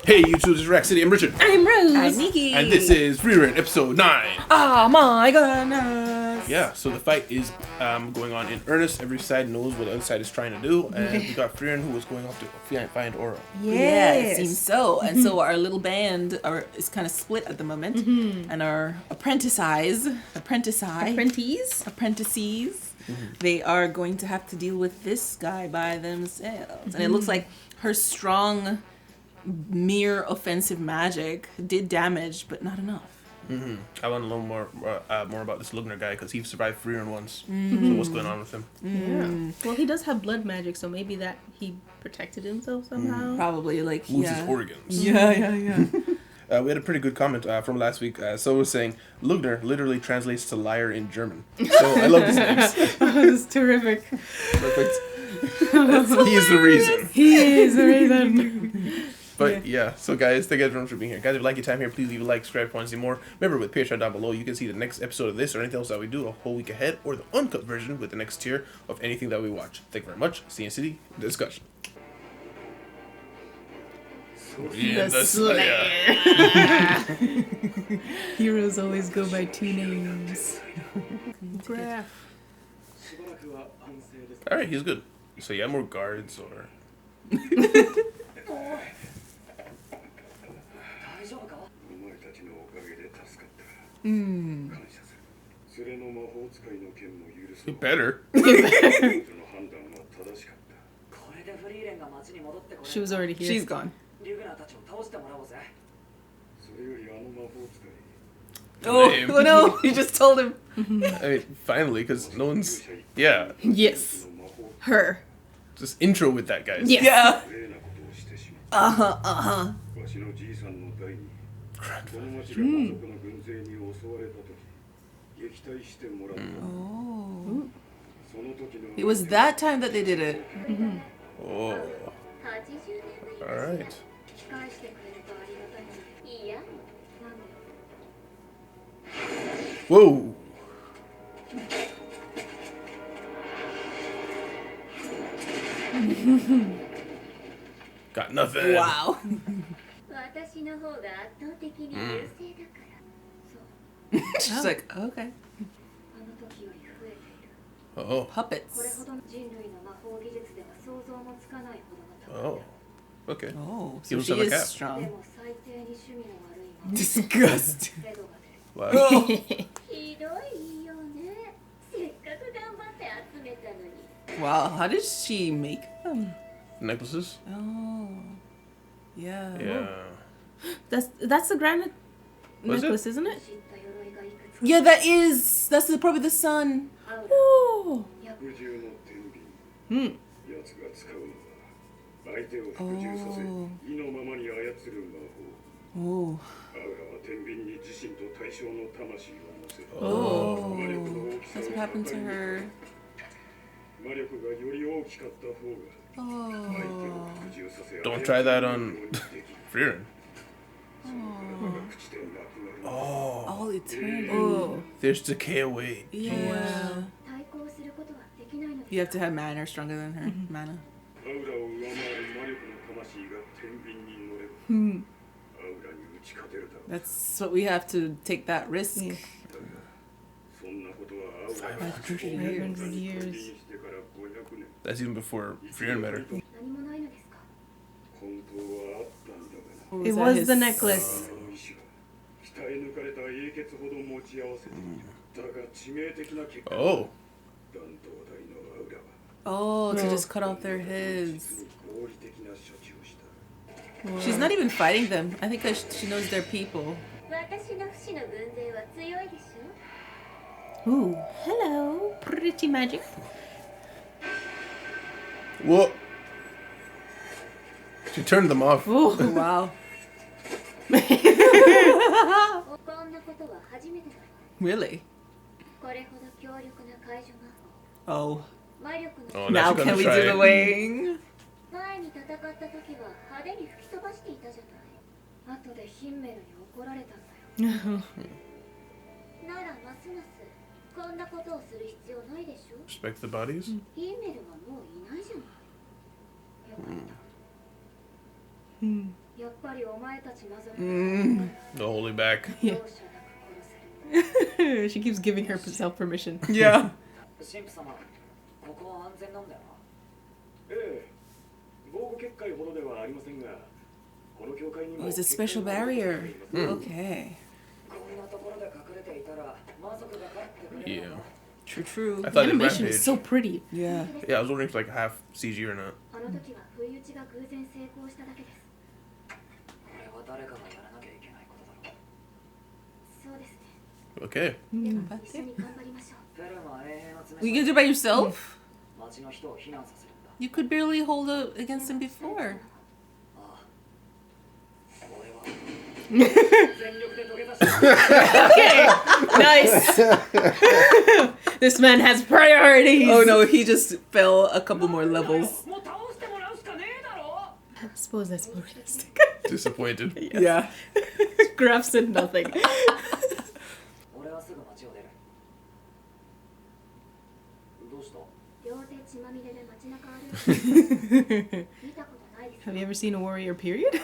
Hey YouTube, this is Rack City. I'm Richard. I'm Rose. I'm Nikki. And this is Frieren, episode 9. Oh my goodness. Yeah, so the fight is going on in earnest. Every side knows what the other side is trying to do. And we got Frieren who was going off to find Oro. Yeah, it seems so. And so our little band is kind of split at the moment. And our apprentices, they are going to have to deal with this guy by themselves. And it looks like her strong, mere offensive magic did damage, but not enough. I want to learn more about this Lugner guy because he survived Frieren once. So what's going on with him? Yeah. Well, he does have blood magic, so maybe that he protected himself somehow. Probably like Moves his organs. Yeah. We had a pretty good comment from last week. So was saying Lugner literally translates to liar in German. So I love his names. That's terrific. Perfect. He is the reason. He is the reason. But yeah, so guys, thank you everyone for being here. Guys, if you like your time here, please leave a like, subscribe if you want to see more. Remember, with Patreon down below, you can see the next episode of this or anything else that we do a whole week ahead, or the uncut version with the next tier of anything that we watch. Thank you very much. See you in City Discussion. The Slayer. Heroes always go by two names. Alright, he's good. So yeah, more guards or... You better. She was already here. She's gone. Oh no, you just told him. I mean, finally, because no one's... Yeah, Yes. Her. just intro with that, guys. Yes. Yeah. Oh. It was that time that they did it. Oh. Alright. Whoa. Got nothing. Wow. She's like, okay. Oh. Puppets. Oh. Okay. Oh, He so was she on the is cap. strong. Disgust. Wow. Wow, how did she make them? Necklaces? Oh. Yeah. Yeah. That's the granite Was necklace, it? isn't it? Yeah, that's probably the sun. Oh. Oh. Oh. That's what happened to her. Oh. Don't try that on Frieren. Oh. All eternity. Oh. There's decay away. Yeah. You have to have mana stronger than her. Mana. That's what we have to take that risk. 500 years. That's even before Frieren met her. It was the necklace. Oh. Oh, to just cut off their heads. She's not even fighting them. I think she knows they're people. Ooh. Hello. Pretty magic. Whoa. She turned them off. Oh. Wow. Really? Oh. Oh, Now she's can gonna we try do the it. wing? Respect the bodies? The holy back. Yeah. She keeps giving herself permission. Yeah. Oh, it's a special barrier. Okay. Yeah. True. I The thought it animation rampage. is so pretty. Yeah. Yeah, I was wondering if it's like half CG or not. Okay. You can do it by yourself? You could barely hold it against him before. Okay, nice. This man has priorities. Oh no, he just fell a couple more levels. I suppose that's more realistic. Disappointed. Yeah. Graf said nothing. Have you ever seen a warrior period?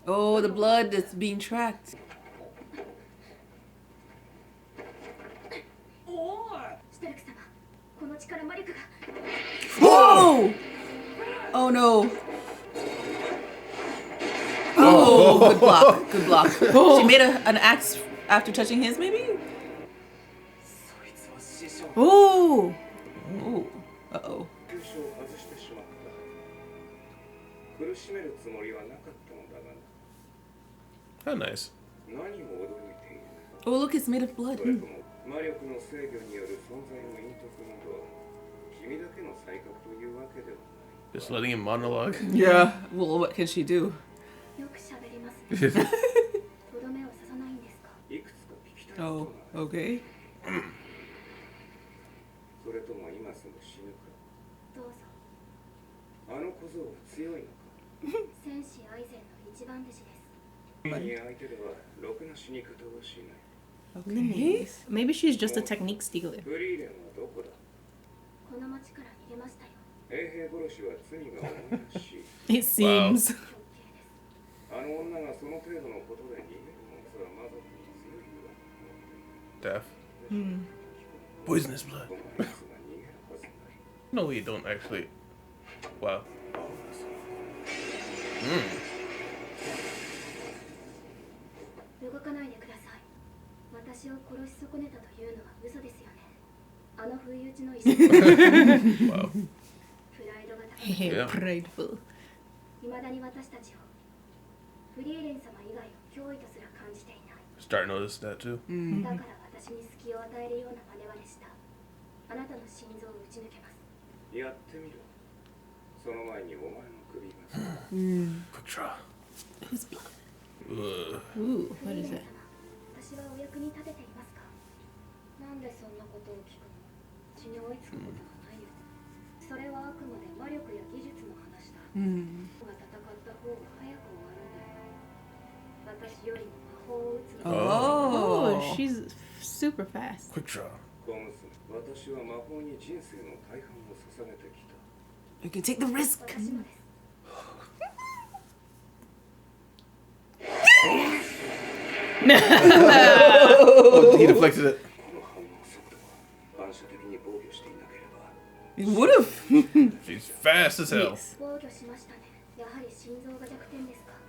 Oh, the blood that's being tracked. Whoa! Oh no. Oh, good block. Good block. She made an axe after touching his, maybe? Oh, Oh. Uh-oh. How nice. Oh, look, it's made of blood. Just letting him monologue. Yeah. Well, what can she do? Oh, okay. Linny. Maybe she's just a technique stealer. It seems. Death. Poisonous blood. No, we don't actually. Wow. Wow. Yeah. Prideful. Start notice that too. Quick draw. Who's blood? Ugh. Ooh, what is that? Oh, she's super fast. Quick draw. You can take the risk. Oh, he deflected it. You would have. She's fast as hell. Yes.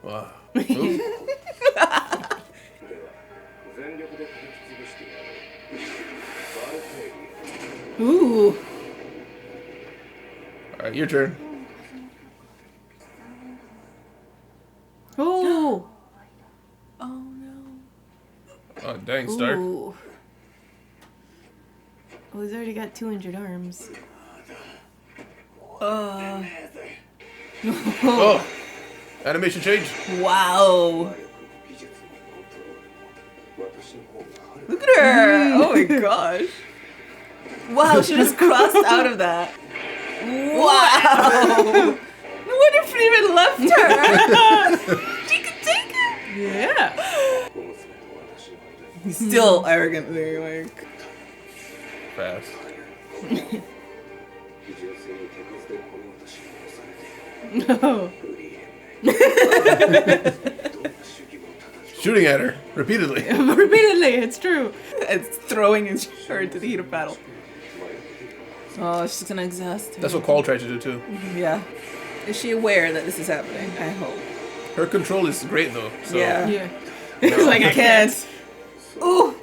Wow. Ooh. Ooh. Alright, your turn. Oh. Oh no. Oh, dang, Stark. Ooh. Oh, he's already got 200 arms. Oh! Animation change. Wow. Look at her. Oh my gosh. Wow, she just crossed out of that. Wow. No wonder Frieren left her. She could take it. Yeah. He's still arrogantly like. Fast. No. Shooting at her repeatedly. Repeatedly, it's true. It's throwing her into the heat of battle. Oh, she's gonna exhaust her. That's what Call tried to do too. Yeah. Is she aware that this is happening? I hope. Her control is great though. So. Yeah. Yeah. It's like, I can't. Ooh.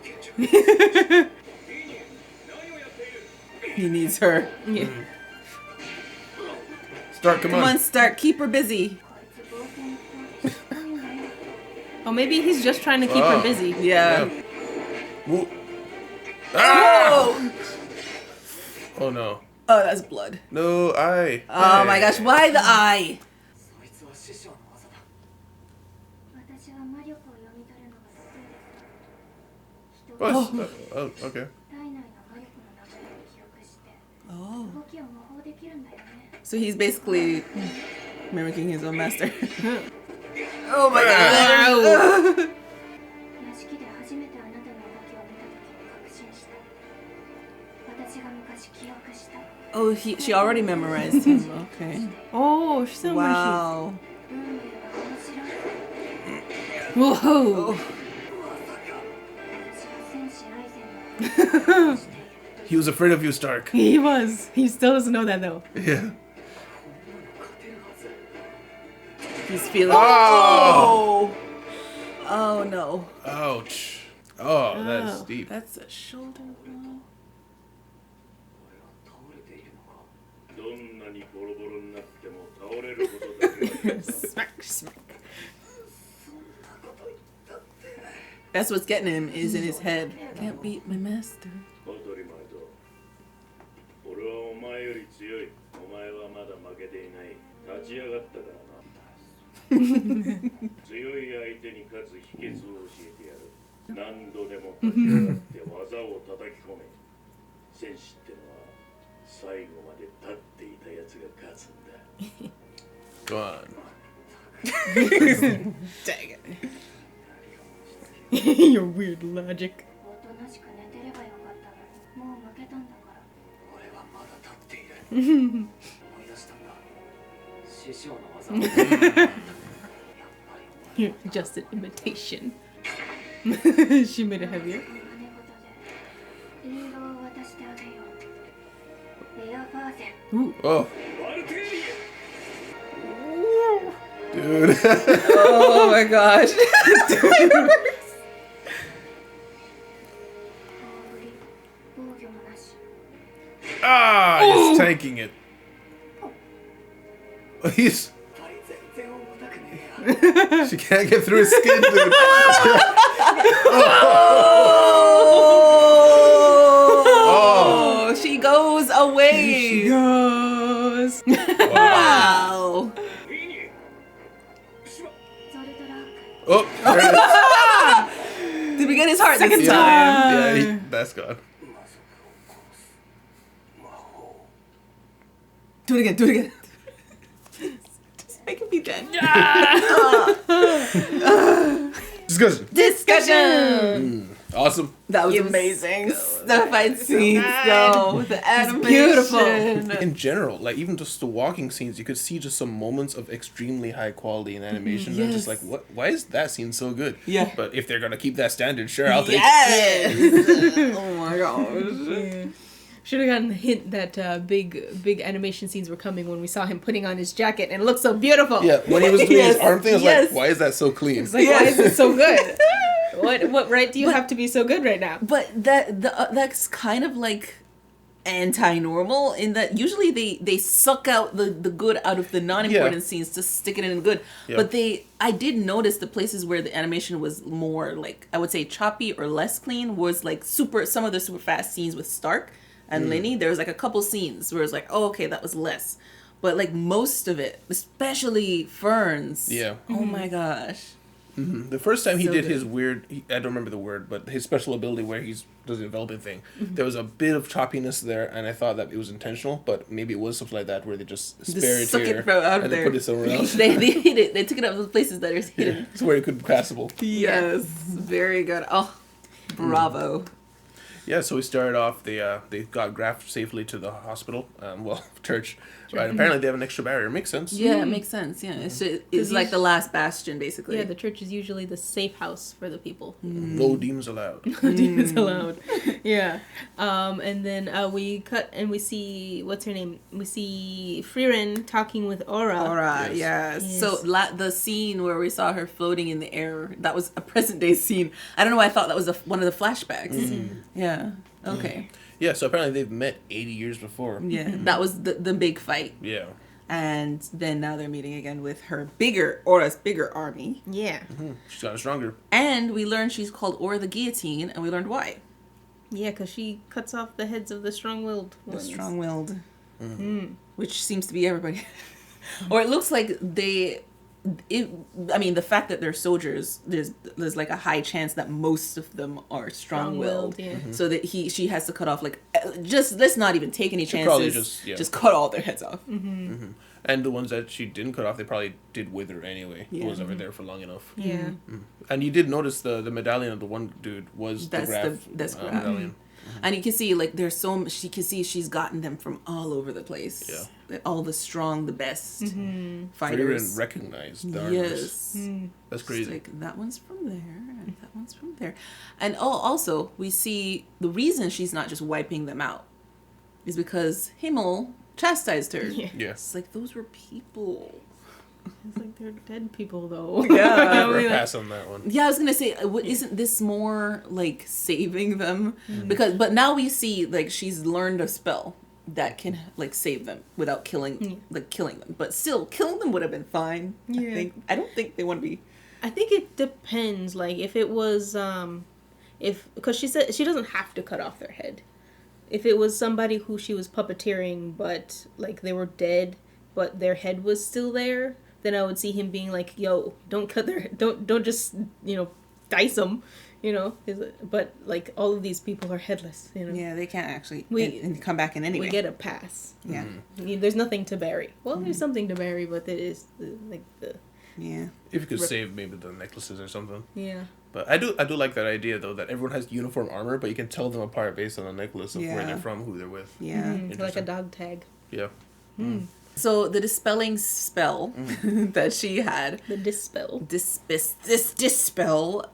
He needs her. Yeah. Stark, come Come on. on, Stark. Keep her busy. Oh, maybe he's just trying to keep her busy. Yeah. Woo. Ah! Oh! Oh no. Oh, that's blood. No, I. Oh my gosh, why the eye? Oh, okay. Oh. So he's basically mimicking his own master. Oh my god. Oh, she already memorized him. Okay. Oh, she's so Wow. Whoa. He was afraid of you, Stark. He was. He still doesn't know that though. Yeah. He's feeling. Oh! Oh no. Ouch. Oh, that's deep. That's a shoulder blow. Smack, smack. That's what's getting him, is in his head. Can't beat my master. Go on. Dang it. Your weird logic. You're just an imitation. She made it heavier. Ooh. Oh. Dude. Oh my gosh. Ah, he's tanking it. He's. She can't get through his skin, dude. Oh, she goes away. She goes. Wow. Oh, there it is. Did we get his heart Second this Yeah, time? yeah, that's gone. Do it again, do it again. Just make him be dead. Discussion. Discussion! Awesome. That was amazing. The fight scenes, though. The animation. beautiful. In general, like even just the walking scenes, you could see just some moments of extremely high quality in animation. And I'm just like, what? Why is that scene so good? Yeah. But if they're gonna keep that standard, sure, I'll take it. Yes! Oh my gosh. Yeah. Should have gotten the hint that big animation scenes were coming when we saw him putting on his jacket and it looked so beautiful. Yeah, when he was doing his arm thing, I was yes. like, why is that so clean? It's like, why is it so good? What right do you have to be so good right now? But that's kind of like anti-normal in that usually they suck out the good out of the non-important scenes to stick it in good. Yeah. But I did notice the places where the animation was more like, I would say choppy or less clean was like some of the super fast scenes with Stark and Linny. There was like a couple scenes where it was like, oh, okay, that was less. But like most of it, especially Fern's. Yeah. Oh my gosh. The first time he So did good. his weird, I don't remember the word, but his special ability where he does the enveloping thing, there was a bit of choppiness there, and I thought that it was intentional, but maybe it was something like that where they just spare it suck here it out of and there. they put it somewhere else. they hid it. They took it out of the places that are hidden. Yeah, it's where it could be passable. Yes, very good. Oh, bravo. Yeah, so we started off. They got Graf safely to the hospital, church, Right. Apparently they have an extra barrier. Makes sense. Yeah, it makes sense. Yeah, it's like the last bastion, basically. Yeah, the church is usually the safe house for the people. No demons allowed. Demons allowed. Yeah. And then we cut and we see, what's her name? We see Frieren talking with Aura. Aura, Yes. yes. So the scene where we saw her floating in the air, that was a present day scene. I don't know why I thought that was one of the flashbacks. Yeah. Okay. Yeah, so apparently they've met 80 years before. Yeah, that was the big fight. Yeah. And then now they're meeting again with her Aura's bigger army. Yeah. She's gotten stronger. And we learned she's called Aura the Guillotine, and we learned why. Yeah, because she cuts off the heads of the strong-willed ones. The strong-willed. Which seems to be everybody. Or it looks like the fact that they're soldiers, there's like a high chance that most of them are strong-willed. Yeah. So that she has to cut off, like, just let's not even take any chances. Probably just cut all their heads off. And the ones that she didn't cut off, they probably did wither anyway. Yeah. The ones that were there for long enough. Yeah. And you did notice the medallion of the one dude was That's the that's Graf Graf. medallion. And you can see, like, there's so much, she can see she's gotten them from all over the place. Yeah. Like, all the strong, the best Frieren fighters. recognized the armors. Yes. That's It's crazy. like, that one's from there, and that one's from there. And also, we see the reason she's not just wiping them out is because Himmel chastised her. Yeah. Yeah. It's like, those were people. It's like they're dead people, though. Yeah. We're pass on that one. Yeah, I was gonna say, isn't this more like saving them? But now we see, like, she's learned a spell that can, like, save them without killing them. But still, killing them would have been fine. Yeah. I don't think they want to be. I think it depends. Like, if it was, because she said she doesn't have to cut off their head. If it was somebody who she was puppeteering, but, like, they were dead, but their head was still there, then I would see him being like, "Yo, don't cut don't just, dice them, But, like, all of these people are headless, Yeah, they can't actually We- come back in any way. We get a pass. Yeah. There's nothing to bury. Well, there's something to bury, but it is Yeah. If you could save maybe the necklaces or something. yeah. But I do like that idea though, that everyone has uniform armor, but you can tell them apart based on the necklace of where Yeah. they're from, who they're with. Yeah. Like a Interesting. dog tag. Yeah. So the dispelling spell that she had, The dispel. dispel,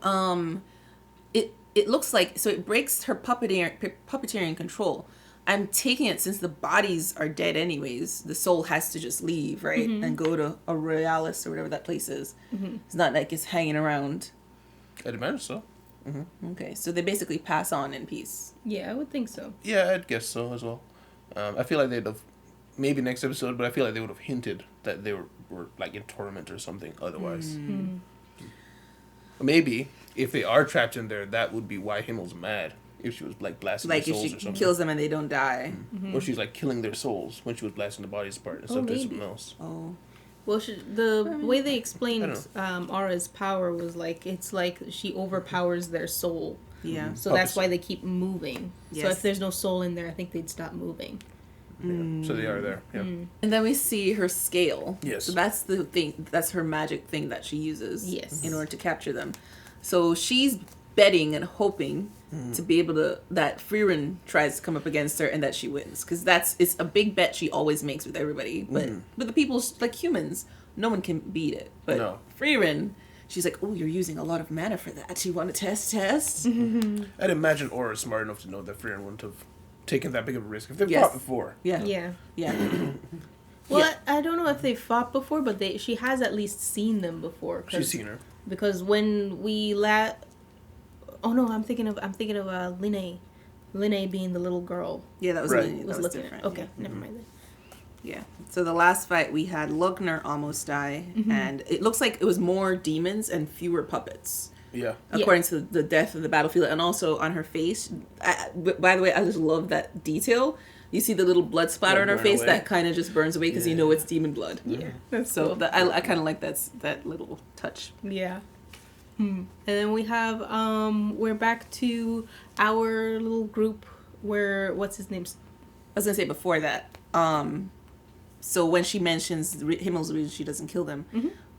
it looks like, so it breaks her puppeteering control. I'm taking it, since the bodies are dead anyways, the soul has to just leave, right? And go to a Royalis or whatever that place is. It's not like it's hanging around. I'd imagine so. Okay, so they basically pass on in peace. Yeah, I would think so. Yeah, I'd guess so as well. I feel like they'd have, maybe next episode, but I feel like they would have hinted that they were like in torment or something otherwise. Maybe if they are trapped in there, that would be why Himmel's mad. If she was like blasting Like their if souls she or something. kills them and they don't die. Or she's like killing their souls when she was blasting the bodies apart instead of doing maybe. something else. Oh. Well, the way they I explained Aura's power was like, it's like she overpowers their soul. Yeah. So that's why they keep moving. So Yes. if there's no soul in there, I think they'd stop moving. Yeah. So they are there. Yeah. And then we see her scale. Yes. So that's the thing. That's her magic thing that she uses. Yes. In order to capture them. So she's betting and hoping to be able to, that Frieren tries to come up against her and that she wins. Because it's a big bet she always makes with everybody. But with the people, like humans, no one can beat it. But No. Frieren, she's like, oh, you're using a lot of mana for that. You want to test? I'd imagine Aura's smart enough to know that Frieren wouldn't have taken that big of a risk if they've Yes. fought before. Yeah. Yeah. Yeah. Well, I don't know if they fought before, but she has at least seen them before. She's seen her. Because when we oh no, I'm thinking of Linny. Linny being the little girl Yeah, that was, Right. really, that was was looking different. at. Okay, Yeah. never mind then. Yeah. So the last fight we had Lugner almost die, and it looks like it was more demons and fewer puppets, Yeah. according to the death of the battlefield, and also on her face. By the way, I just love that detail. You see the little blood splatter on her burn face away. that kind of just burns away because you know it's demon blood. Yeah, that's So cool. I kind of like that little touch. Yeah. And then we have we're back to our little group where what's his name? I was gonna say before that. So when she mentions Himmel's reason she doesn't kill them,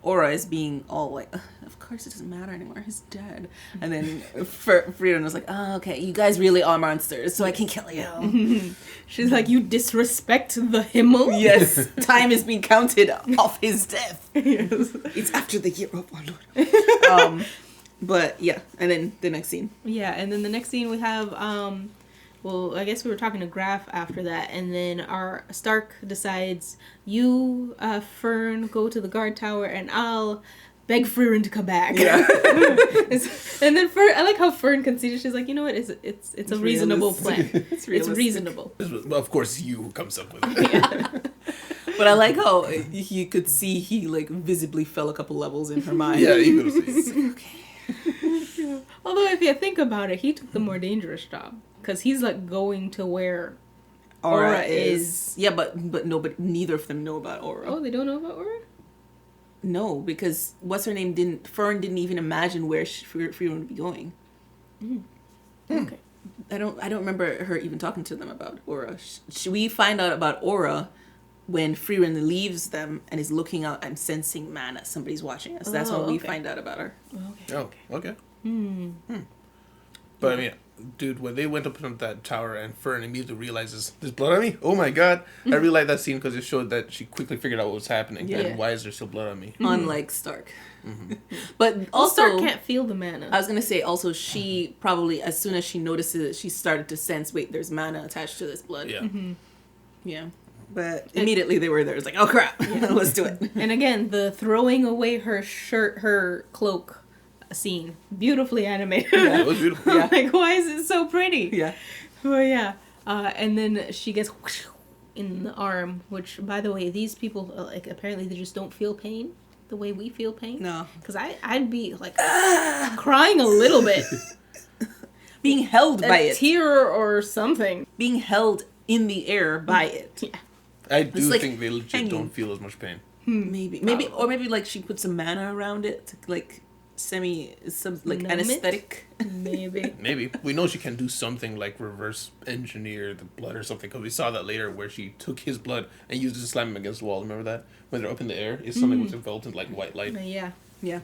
Aura is being all like, of course it doesn't matter anymore. He's dead. And then Frieren was like, oh, okay, you guys really are monsters, so I can kill you. She's like, you disrespect the Himmel? Yes, time is being counted off his death. Yes. It's after the year of our Lord. But yeah, and then the next scene. Yeah, and then the next scene we have, well, I guess we were talking to Graf after that, and then our Stark decides, you, Fern, go to the guard tower, and I'll beg Frieren to come back. Yeah. And then Fern, I like how Fern conceded. She's like, you know what? It's a reasonable plan. It's reasonable. Of course, you who comes up with it. Yeah. But I like how you could see he like visibly fell a couple levels in her mind. Yeah, you could see. Okay. Yeah. Although if you think about it, he took the more dangerous job because he's like going to where Aura is. Yeah, but neither of them know about Aura. Oh, they don't know about Aura? No, because Fern didn't even imagine where Frieren would be going. Okay. I don't remember her even talking to them about Aura. We find out about Aura when Frieren leaves them and is looking out and sensing mana. Somebody's watching us. That's when we find out about her. Okay. Oh, okay. But I mean, dude, when they went up on that tower and Fern immediately realizes there's blood on me. Oh my god! I really like that scene because it showed that she quickly figured out what was happening and why is there still blood on me. Unlike Stark. But also, Stark can't feel the mana. I was gonna say also she probably as soon as she notices it, she started to sense, wait, there's mana attached to this blood. Yeah. Yeah. But immediately they were there. It's like, oh crap, let's do it. And again, the throwing away her shirt, her cloak scene, beautifully animated. Yeah, it was beautiful. Yeah. Like, why is it so pretty? Yeah. But yeah. And then she gets in the arm, which, by the way, these people, like, apparently they just don't feel pain the way we feel pain. No. Because I'd be, like, crying a little bit. Being held by A it. tear or something. Being held in the air by it. Yeah. I do It's like think they legit hanging. don't feel as much pain. Maybe or maybe like she put some mana around it to like like Numb it? anesthetic. Maybe. Maybe. We know she can do something like reverse engineer the blood or something because we saw that later where she took his blood and used it to slam him against the wall. Remember that? When they're up in the air, it's something was enveloped in like white light. Yeah. Yeah.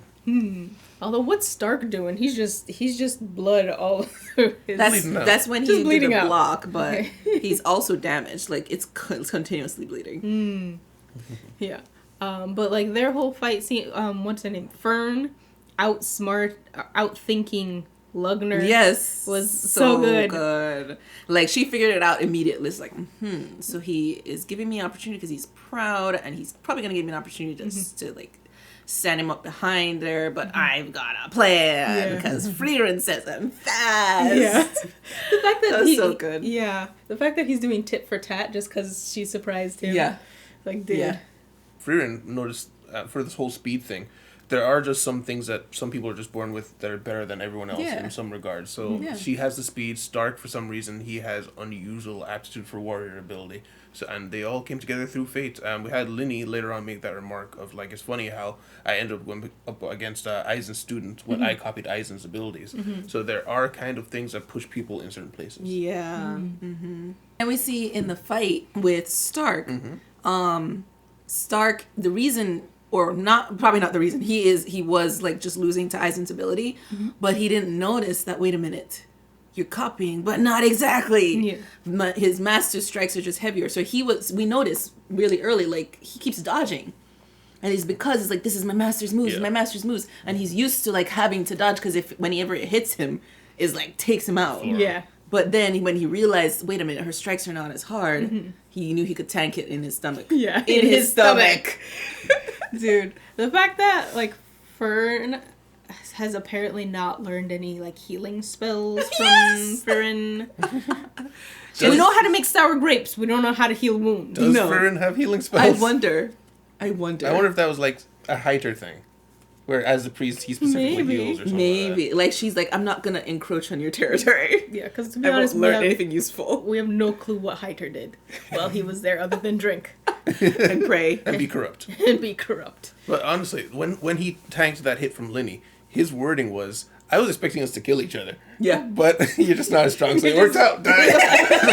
Although what's Stark doing? He's just blood all through his... That's when Just he bleeding did a out. block, but Okay. he's also damaged. Like it's continuously bleeding. Yeah. But like their whole fight scene, what's her name? Fern outthinking Lugner. Yes, Was so good. Like she figured it out immediately. It's like, so he is giving me an opportunity because he's proud, and he's probably gonna give me an opportunity to like stand him up behind her. But I've got a plan because Frieren says I'm fast. Yeah. The fact that That's so good. Yeah. The fact that he's doing tit for tat just because she surprised him. Yeah. Like, dude. Yeah. Frieren noticed for this whole speed thing, there are just some things that some people are just born with that are better than everyone else in some regards. So she has the speed. Stark, for some reason, he has unusual aptitude for warrior ability. So and they all came together through fate. We had Linny later on make that remark of like, it's funny how I ended up going up against Eisen's student when I copied Eisen's abilities. So there are kind of things that push people in certain places. Yeah. And we see in the fight with Stark, Stark, the reason, or probably not the reason, he was like just losing to Eisen's ability, but he didn't notice that, wait a minute, you're copying, but not exactly. Yeah. His master strikes are just heavier. So we noticed really early, like he keeps dodging. And it's because it's like, this is my master's moves, my master's moves. And he's used to like having to dodge because whenever it hits him, is like takes him out. Yeah. But then when he realized, wait a minute, her strikes are not as hard, he knew he could tank it in his stomach. Yeah. In his stomach. Dude. The fact that, like, Fern has apparently not learned any, like, healing spells from Frieren. We know how to make sour grapes. We don't know how to heal wounds. Does Frieren have healing spells? I wonder if that was like a Heiter thing. Where as the priest, he specifically heals or something. Maybe. Like, she's like, I'm not going to encroach on your territory. Yeah, because to be I honest, won't learn anything useful. We have no clue what Heiter did while he was there other than drink And pray. And be corrupt. and be corrupt. But honestly, when he tanked that hit from Linny, his wording was, I was expecting us to kill each other. Yeah. But you're just not as strong, so it worked out. Die.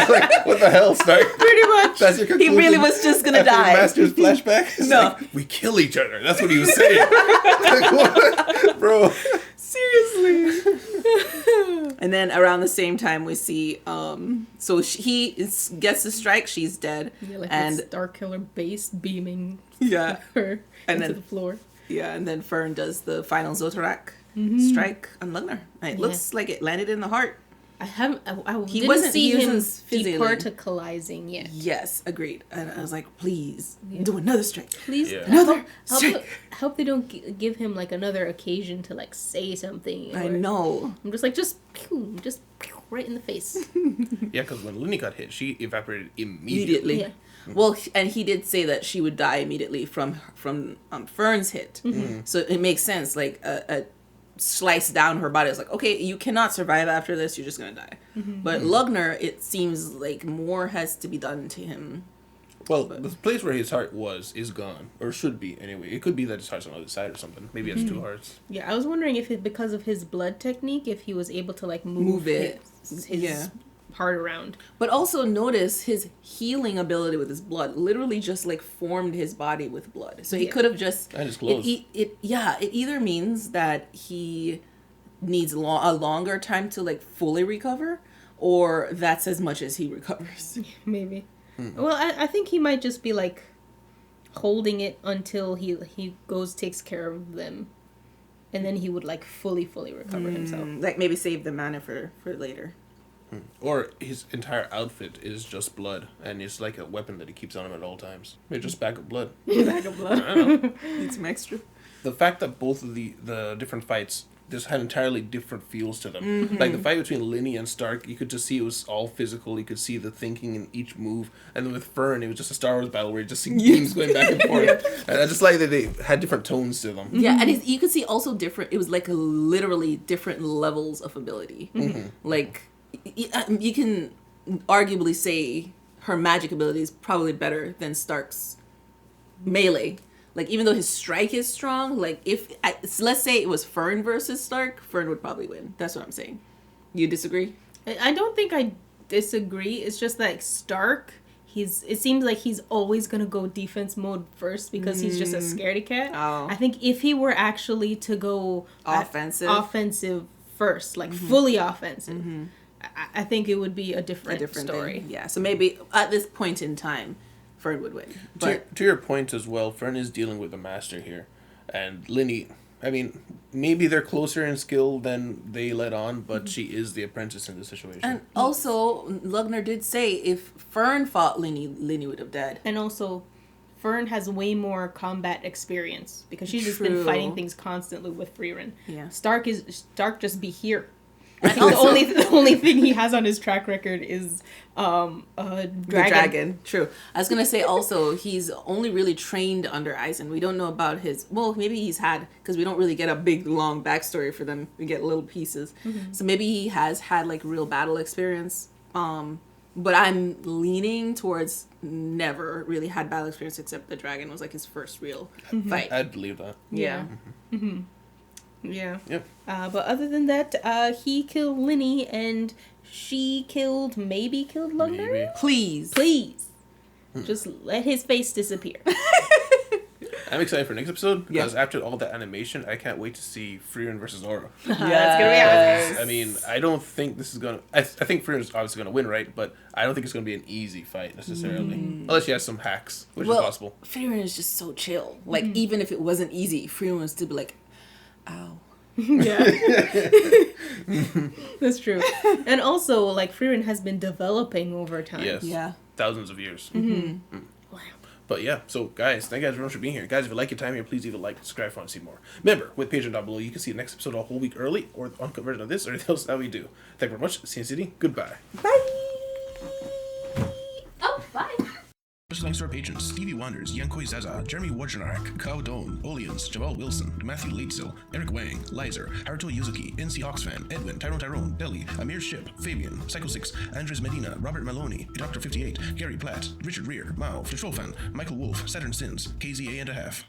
Like, what the hell, Stark? Pretty much. That's your conclusion. He really was just going to After die. your master's flashback? It's No. like, we kill each other. That's what he was saying. Like, what? Bro. Seriously. And then around the same time, we see, gets the strike, she's dead. Yeah, like and this Star Killer base beaming her and into then the floor. Yeah, and then Fern does the final Zotarak strike on Lugner. And it looks like it landed in the heart. I didn't see him departicalizing yet. Yes, agreed. And I was like, please, do another strike. Please, another strike. Hope they don't give him like another occasion to like say something. I know. I'm just like, just pew, right in the face. Yeah, because when Linny got hit, she evaporated immediately. Yeah. Well, and he did say that she would die immediately from Fern's hit. So it makes sense. Like a slice down her body. It's like, okay, you cannot survive after this. You're just gonna die. But Lugner, it seems like more has to be done to him. Well, the place where his heart is gone, or should be anyway. It could be that his heart's on the other side or something. Maybe he has two hearts. Yeah, I was wondering if because of his blood technique, if he was able to like move his heart around. But also notice his healing ability with his blood literally just like formed his body with blood. So he could have just and his clothes. It either means that he needs a longer time to like fully recover, or that's as much as he recovers. Maybe. Well, I think he might just be like holding it until he takes care of them, and then he would like fully recover himself. Like maybe save the mana for later. Or his entire outfit is just blood, and it's like a weapon that he keeps on him at all times. It's just bag of blood. Bag of blood. I don't know. Need some extra. The fact that both of the different fights just had entirely different feels to them. Like the fight between Linny and Stark, you could just see it was all physical. You could see the thinking in each move. And then with Fern, it was just a Star Wars battle where you just see beams going back and forth. And I just like that they had different tones to them. Yeah, and you could see also different. It was like literally different levels of ability. Like you can arguably say her magic ability is probably better than Stark's melee. Like, even though his strike is strong, like, let's say it was Fern versus Stark, Fern would probably win. That's what I'm saying. You disagree? I don't think I disagree. It's just like Stark, it seems like he's always going to go defense mode first because he's just a scaredy cat. Oh. I think if he were actually to go offensive first, like fully offensive, I think it would be a different story. Thing. Yeah, so maybe at this point in time, Fern would win. But to your point as well, Fern is dealing with the master here. And Linny, I mean, maybe they're closer in skill than they let on, but she is the apprentice in this situation. And also, Lugner did say if Fern fought Linny, Linny would have died. And also, Fern has way more combat experience because she's just been fighting things constantly with Frieren. Yeah. Stark just be here. I think the only thing he has on his track record is dragon. The dragon. True. I was gonna say also he's only really trained under Eisen. We don't know about his. Well, maybe he's had because we don't really get a big long backstory for them. We get little pieces. So maybe he has had like real battle experience. But I'm leaning towards never really had battle experience except the dragon was like his first real fight. I'd believe that. Yeah. Yeah. Yep. But other than that, he killed Linny and she maybe killed Lugner? Maybe. Please. Just let his face disappear. I'm excited for next episode because after all that animation, I can't wait to see Frieren versus Aura. That's gonna be awesome. I mean, I don't think this is gonna. I think Frieren's obviously gonna win, right? But I don't think it's gonna be an easy fight necessarily, unless she has some hacks, which is possible. Frieren is just so chill. Like even if it wasn't easy, Frieren would still be like, "Ow." Yeah. That's true. And also, like, Frieren has been developing over time. Yes. Yeah. Thousands of years. Wow. But yeah, so guys, thank you guys very much for being here. Guys, if you like your time here, please leave a like, subscribe if you want to see more. Remember, with Patreon down below, you can see the next episode a whole week early, or the uncut version of this, or anything else that we do. Thank you very much. See you in City. Goodbye. Bye. Oh, bye. Special thanks to our patrons: Stevie Wonders, Yankoi Zaza, Jeremy Wojnarek, Kao Don, Olians, Jamal Wilson, Matthew Leitzel, Eric Wang, Lizer, Haruto Yuzuki, NC Hawks Fan, Edwin, Tyrone, Deli, Amir Ship, Fabian, Psycho 6, Andres Medina, Robert Maloney, Dr. 58, Gary Platt, Richard Rear, Mao, Control Fan, Michael Wolf, Saturn Sins, KZA and a half.